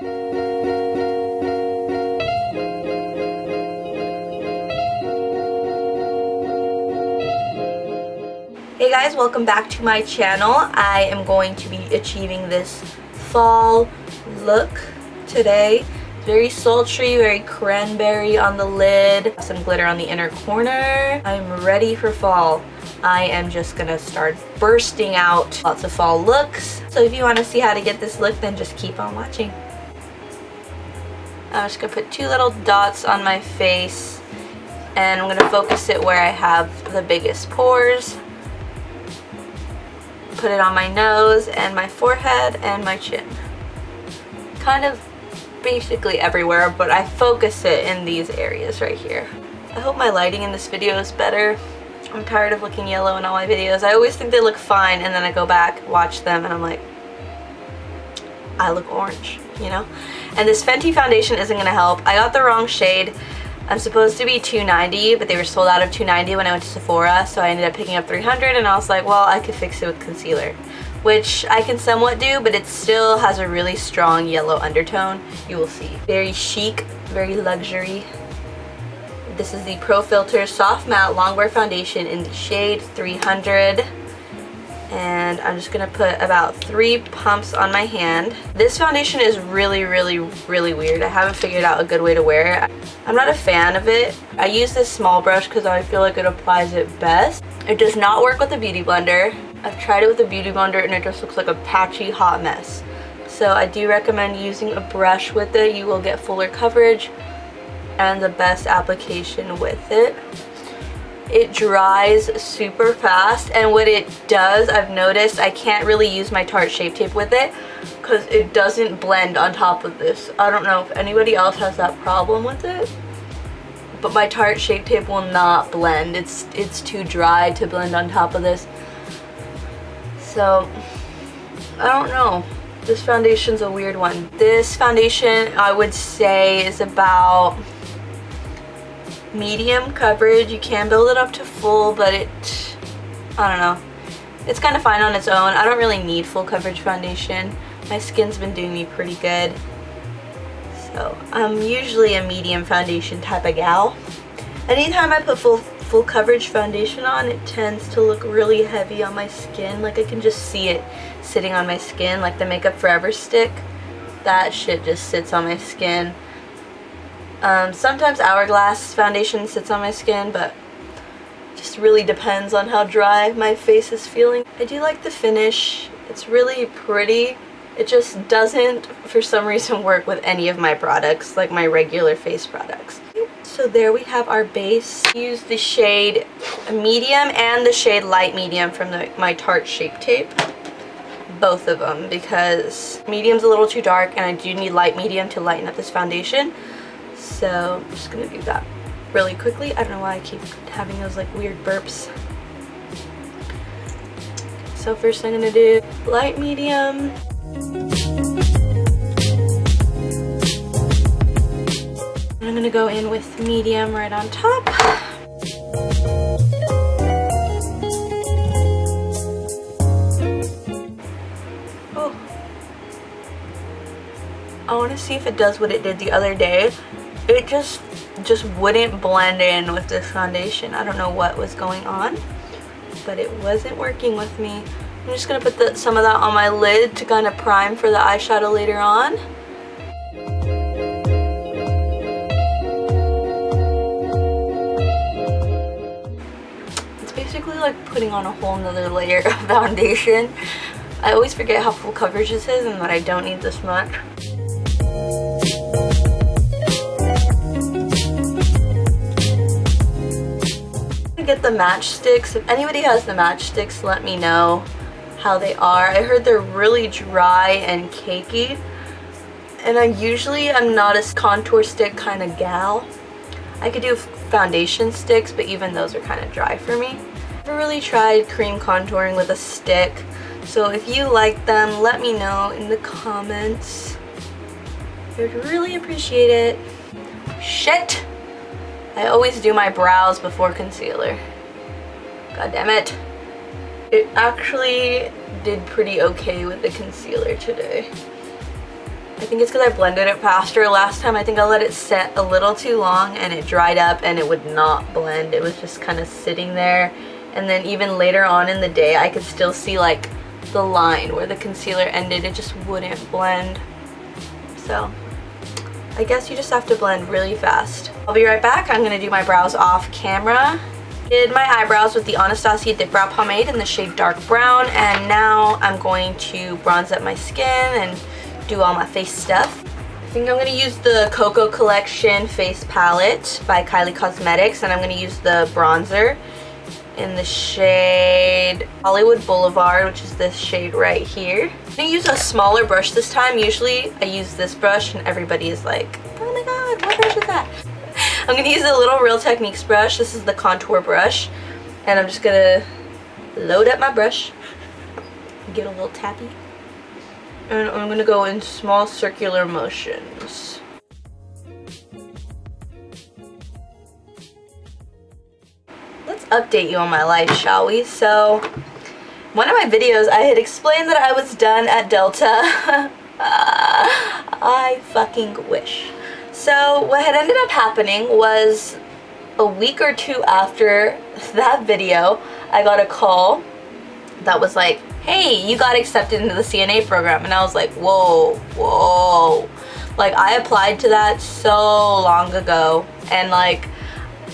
Hey guys, welcome back to my channel. I am going to be achieving this fall look today. Very sultry, very cranberry on the lid, some glitter on the inner corner. I'm ready for fall. I am just gonna start bursting out lots of fall looks. So if you want to see how to get this look, then just keep on watching. I'm just gonna put two little dots on my face and I'm gonna focus it where I have the biggest pores. Put it on my nose and my forehead and my chin. Kind of basically everywhere, but I focus it in these areas right here. I hope my lighting in this video is better. I'm tired of looking yellow in all my videos. I always think they look fine and then I go back, watch them, and I'm like, I look orange, you know? And this Fenty foundation isn't gonna help. I got the wrong shade. I'm supposed to be $290, but they were sold out of $290 when I went to Sephora, so I ended up picking up $300, and I was like, well, I could fix it with concealer, which I can somewhat do, but it still has a really strong yellow undertone. You will see. Very chic, very luxury. This is the Pro Filter Soft Matte Longwear Foundation in the shade 300. And I'm just gonna put about 3 pumps on my hand. This foundation is really weird. I haven't figured out a good way to wear it. I'm not a fan of it. I use this small brush because I feel like it applies it best. It does not work with a beauty blender. I've tried it with a beauty blender and it just looks like a patchy hot mess. So I do recommend using a brush with it. You will get fuller coverage and the best application with it. It dries super fast, and what it does, I've noticed, I can't really use my Tarte Shapetape with it because it doesn't blend on top of this. I don't know if anybody else has that problem with it, but my Tarte Shapetape will not blend. It's too dry to blend on top of this. So, I don't know. This foundation's a weird one. This foundation, I would say, is about medium coverage. You can build it up to full, but I don't know. It's kind of fine on its own. I don't really need full coverage foundation. My skin's been doing me pretty good. So I'm usually a medium foundation type of gal. Anytime I put full coverage foundation on, it tends to look really heavy on my skin. Like I can just see it sitting on my skin, like the Makeup Forever stick. That shit just sits on my skin. Sometimes Hourglass foundation sits on my skin, but just really depends on how dry my face is feeling. I do like the finish. It's really pretty. It just doesn't, for some reason, work with any of my products, like my regular face products. So there we have our base. I use the shade medium and the shade light medium from my Tarte Shapetape. Both of them, because medium's a little too dark and I do need light medium to lighten up this foundation. So I'm just gonna do that really quickly. I don't know why I keep having those like weird burps. So first I'm gonna do light medium. And I'm gonna go in with medium right on top. Oh. I wanna see if it does what it did the other day. It just wouldn't blend in with this foundation. I don't know what was going on, but it wasn't working with me. I'm just gonna put some of that on my lid to kind of prime for the eyeshadow later on. It's basically like putting on a whole nother layer of foundation. I always forget how full coverage this is and that I don't need this much. Get the matchsticks. If anybody has the matchsticks, let me know how they are. I heard they're really dry and cakey, and I'm not a contour stick kind of gal. I could do foundation sticks, but even those are kind of dry for me. I've never really tried cream contouring with a stick, so if you like them, let me know in the comments. I would really appreciate it. Shit! I always do my brows before concealer. God damn it. It actually did pretty okay with the concealer today. I think it's because I blended it faster. Last time I think I let it set a little too long and it dried up and it would not blend. It was just kind of sitting there. And then even later on in the day I could still see like the line where the concealer ended. It just wouldn't blend. So I guess you just have to blend really fast. I'll be right back. I'm going to do my brows off camera. Did my eyebrows with the Anastasia Dip Brow Pomade in the shade Dark Brown, and now I'm going to bronze up my skin and do all my face stuff. I think I'm going to use the Koko Kollection face palette by Kylie Cosmetics, and I'm going to use the bronzer in the shade Hollywood Boulevard, which is this shade right here. I'm going to use a smaller brush this time. Usually I use this brush and everybody is like, oh my god, what brush is that? I'm going to use a little Real Techniques brush. This is the contour brush. And I'm just going to load up my brush. Get a little tappy. And I'm going to go in small circular motions. Let's update you on my life, shall we? So, one of my videos I had explained that I was done at Delta. I fucking wish. So what had ended up happening was a week or two after that video, I got a call that was like, hey, you got accepted into the CNA program. And I was like, whoa, whoa. Like, I applied to that so long ago. And like,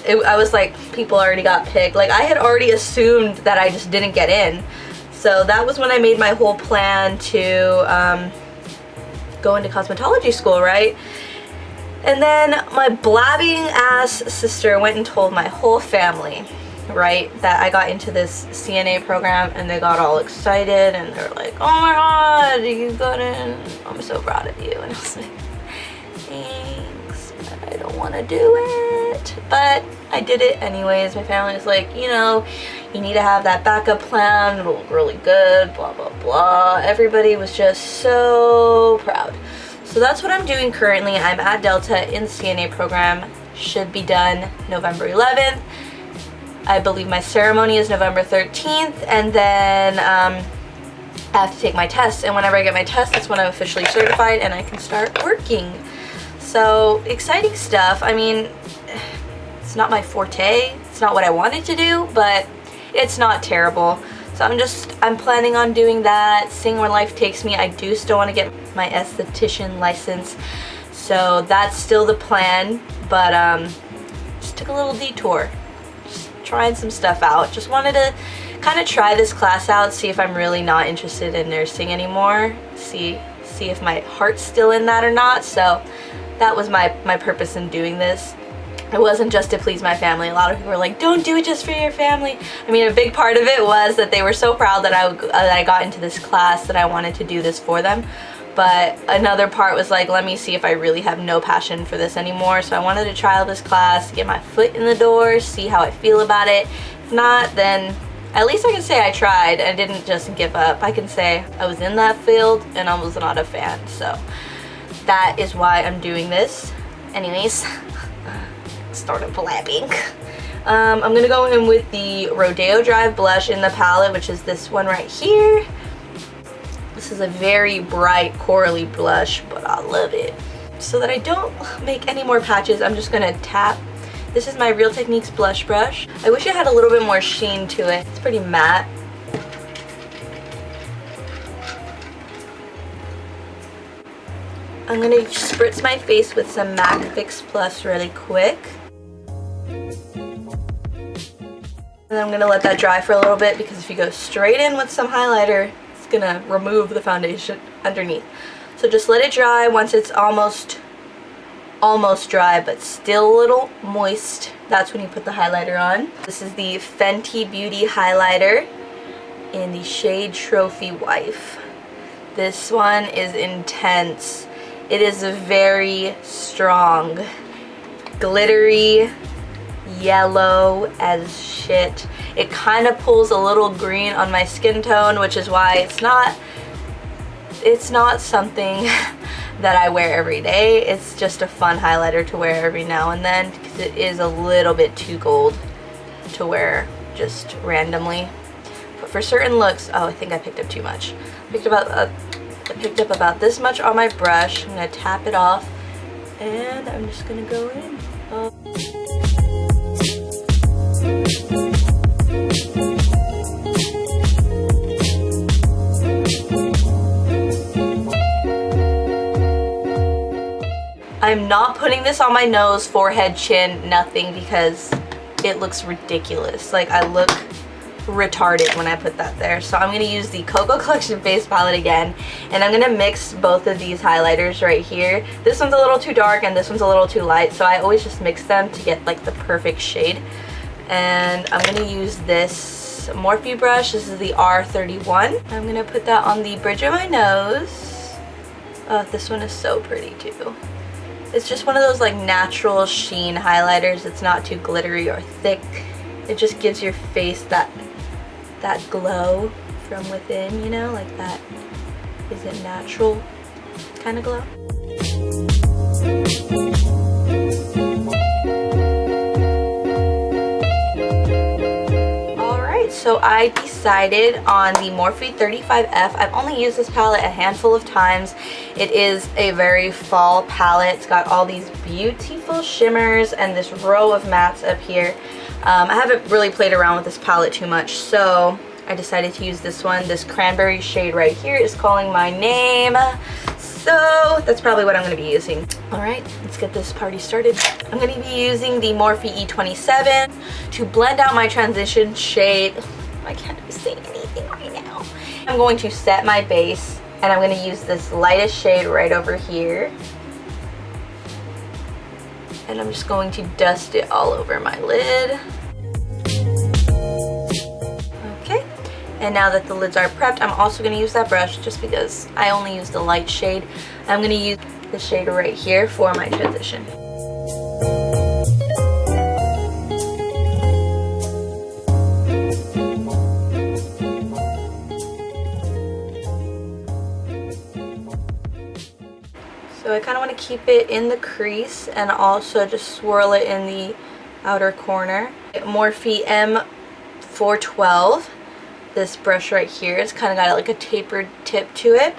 I was like, people already got picked. Like, I had already assumed that I just didn't get in. So that was when I made my whole plan to go into cosmetology school, right? And then my blabbing ass sister went and told my whole family, right, that I got into this CNA program, and they got all excited and they're like, oh my god, you got in, I'm so proud of you. And I was like, thanks, but I don't want to do it. But I did it anyways. My family was like, you know, you need to have that backup plan, it'll look really good, blah blah blah. Everybody was just so proud. So that's what I'm doing currently. I'm at Delta in the CNA program. Should be done November 11th. I believe my ceremony is November 13th, and then I have to take my test. And whenever I get my test, that's when I'm officially certified and I can start working. So exciting stuff. I mean, it's not my forte. It's not what I wanted to do, but it's not terrible. So I'm planning on doing that, seeing where life takes me. I do still want to get my esthetician license, so that's still the plan, but just took a little detour, just trying some stuff out. Just wanted to kind of try this class out, see if I'm really not interested in nursing anymore, see if my heart's still in that or not. So that was my purpose in doing this. It wasn't just to please my family. A lot of people were like, don't do it just for your family. I mean, a big part of it was that they were so proud that I got into this class, that I wanted to do this for them. But another part was like, let me see if I really have no passion for this anymore. So I wanted to try out this class, get my foot in the door, see how I feel about it. If not, then at least I can say I tried. I didn't just give up. I can say I was in that field and I was not a fan. So that is why I'm doing this. Anyways. Started blabbing. I'm gonna go in with the Rodeo Drive blush in the palette, which is this one right here. This is a very bright corally blush, but I love it. So that I don't make any more patches, I'm just gonna tap. This is my Real Techniques blush brush. I wish it had a little bit more sheen to it. It's pretty matte. I'm gonna spritz my face with some MAC Fix Plus really quick. And I'm gonna let that dry for a little bit, because if you go straight in with some highlighter, it's gonna remove the foundation underneath. So just let it dry. Once it's almost dry but still a little moist, that's when you put the highlighter on. This is the Fenty Beauty highlighter in the shade Trophy Wife. This one is intense. It is a very strong, glittery, yellow as shit. It kind of pulls a little green on my skin tone, which is why it's not something that I wear every day. It's just a fun highlighter to wear every now and then, because it is a little bit too gold to wear just randomly. But for certain looks, oh, I think I picked up too much. I picked about I picked up about this much on my brush. I'm going to tap it off and I'm just going to go in. I'm not putting this on my nose, forehead, chin, nothing, because it looks ridiculous. Like, I look retarded when I put that there. So I'm going to use the Koko Kollection face palette again, and I'm going to mix both of these highlighters right here. This one's a little too dark and this one's a little too light, so I always just mix them to get like the perfect shade. And I'm going to use this Morphe brush. This is the R31. I'm going to put that on the bridge of my nose. Oh, this one is so pretty too. It's just one of those like natural sheen highlighters. It's not too glittery or thick. It just gives your face that glow from within, you know, like that is it natural kind of glow. Alright, so I decided on the Morphe 35F. I've only used this palette a handful of times. It is a very fall palette. It's got all these beautiful shimmers and this row of mattes up here. I haven't really played around with this palette too much, so I decided to use this one. This cranberry shade right here is calling my name, so that's probably what I'm going to be using. Alright, let's get this party started. I'm going to be using the Morphe E27 to blend out my transition shade. I can't be saying anything right now. I'm going to set my base, and I'm going to use this lightest shade right over here. And I'm just going to dust it all over my lid. Okay, and now that the lids are prepped, I'm also going to use that brush just because I only used the light shade. I'm going to use the shade right here for my transition. So I kind of want to keep it in the crease and also just swirl it in the outer corner. Morphe M412, this brush right here, it's kind of got like a tapered tip to it.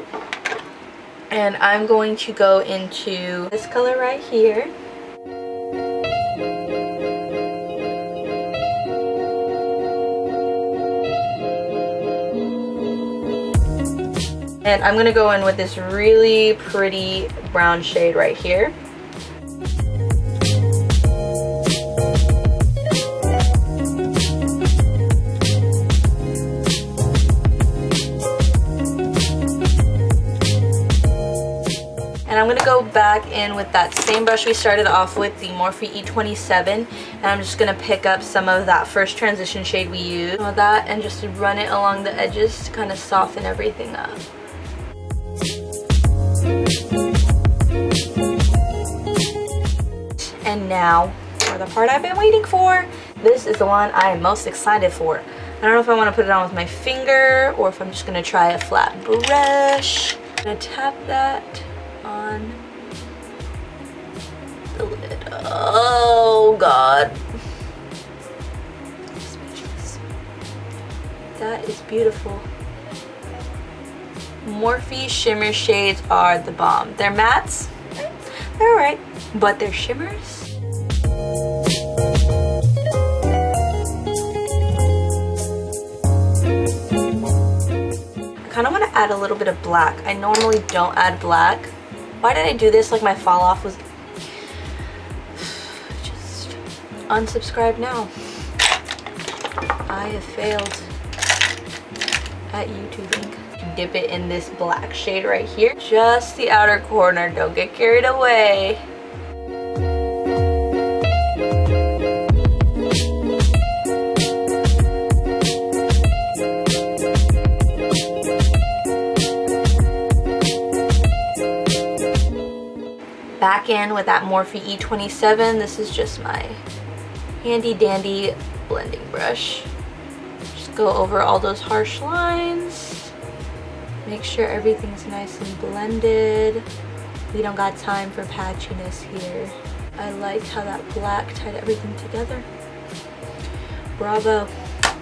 And I'm going to go into this color right here. And I'm going to go in with this really pretty brown shade right here. And I'm going to go back in with that same brush we started off with, the Morphe E27. And I'm just going to pick up some of that first transition shade we used. With that, and just run it along the edges to kind of soften everything up. And now for the part I've been waiting for. This is the one I am most excited for. I don't know if I want to put it on with my finger or if I'm just going to try a flat brush. I'm going to tap that on the lid. Oh god. Speechless. That is beautiful. Morphe shimmer shades are the bomb. They're mattes, they're alright, but they're shimmers. I kind of want to add a little bit of black. I normally don't add black. Why did I do this? Like my fall off was just unsubscribe now. I have failed at YouTubing. Dip it in this black shade right here. Just the outer corner. Don't get carried away. Back in with that Morphe E27. This is just my handy dandy blending brush. Just go over all those harsh lines. Make sure everything's nice and blended. We don't got time for patchiness here. I liked how that black tied everything together. Bravo.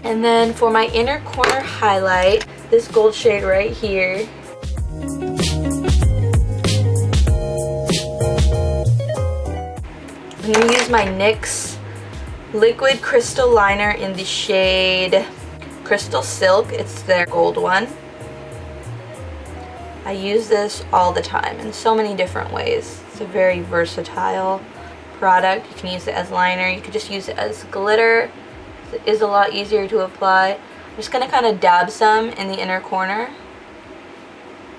And then for my inner corner highlight, this gold shade right here. use my NYX liquid crystal liner in the shade Crystal Silk. It's their gold one. I use this all the time in so many different ways. It's a very versatile product. You can use it as liner. You could just use it as glitter. It is a lot easier to apply. I'm just going to kind of dab some in the inner corner.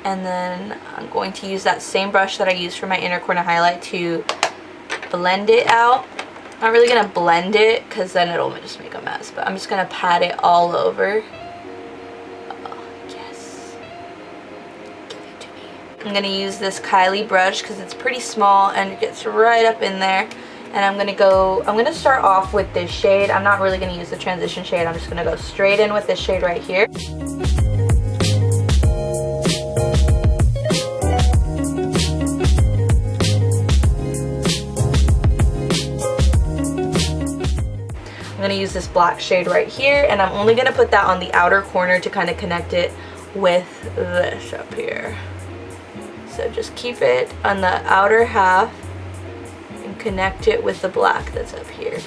And then I'm going to use that same brush that I used for my inner corner highlight to blend it out. I'm not really going to blend it because then it'll just make a mess. But I'm just going to pat it all over. I'm going to use this Kylie brush because it's pretty small and it gets right up in there. And I'm going to start off with this shade. I'm not really going to use the transition shade. I'm just going to go straight in with this shade right here. I'm going to use this black shade right here, and I'm only going to put that on the outer corner to kind of connect it with this up here. So just keep it on the outer half and connect it with the black that's up here.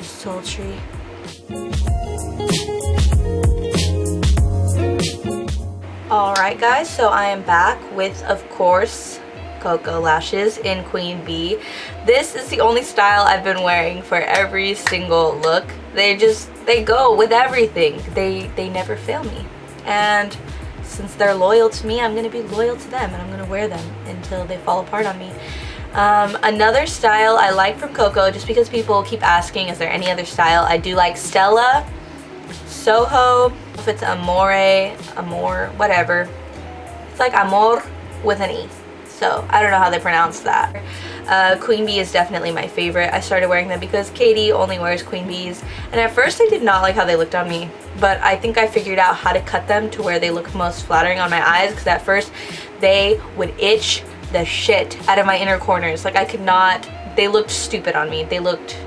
Sultry. Alright guys, so I am back with, of course, Koko lashes in Queen Bee. This is the only style I've been wearing for every single look. They go with everything. They never fail me. And since they're loyal to me, I'm going to be loyal to them, and I'm going to wear them until they fall apart on me. Another style I like from Koko, just because people keep asking, is there any other style? I do like Stella, Soho, if it's Amore, whatever. It's like Amor with an E. So I don't know how they pronounce that. Queen Bee is definitely my favorite. I started wearing them because Katie only wears Queen Bees. And at first I did not like how they looked on me. But I think I figured out how to cut them to where they look most flattering on my eyes. Because at first they would itch the shit out of my inner corners. Like I could not, they looked stupid on me. They looked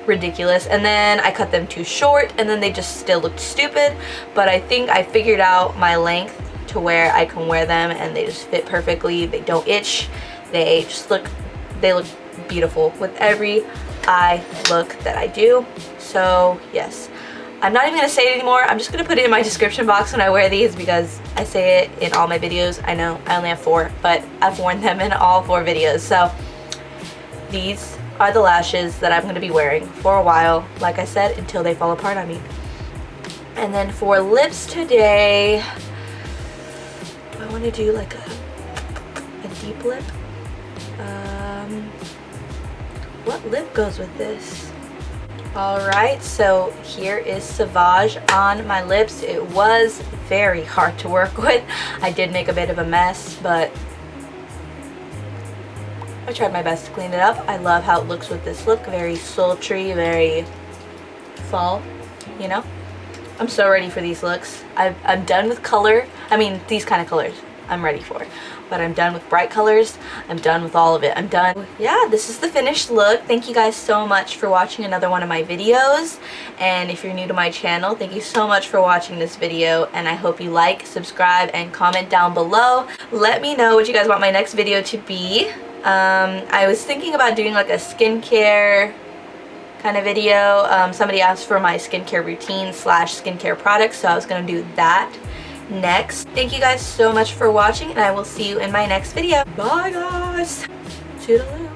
ridiculous. And then I cut them too short and then they just still looked stupid. But I think I figured out my length to where I can wear them and they just fit perfectly. They don't itch. They look beautiful with every eye look that I do. So yes, I'm not even gonna say it anymore. I'm just gonna put it in my description box when I wear these because I say it in all my videos. I know I only have 4, but I've worn them in all 4 videos. So these are the lashes that I'm gonna be wearing for a while, like I said, until they fall apart on me. And then for lips today, I want to do like a deep lip. What lip goes with this? Alright, so here is Saváge on my lips. It was very hard to work with. I did make a bit of a mess, but I tried my best to clean it up. I love how it looks with this look. Very sultry, very fall, you know? I'm so ready for these looks. I'm done with color. I mean, these kind of colors I'm ready for. But I'm done with bright colors. I'm done with all of it. I'm done. Yeah, this is the finished look. Thank you guys so much for watching another one of my videos. And if you're new to my channel, thank you so much for watching this video. And I hope you like, subscribe, and comment down below. Let me know what you guys want my next video to be. I was thinking about doing like a skincare kind of video. Somebody asked for my skincare routine / skincare products, so I was going to do that next. Thank you guys so much for watching, and I will see you in my next video. Bye guys! Toodaloo!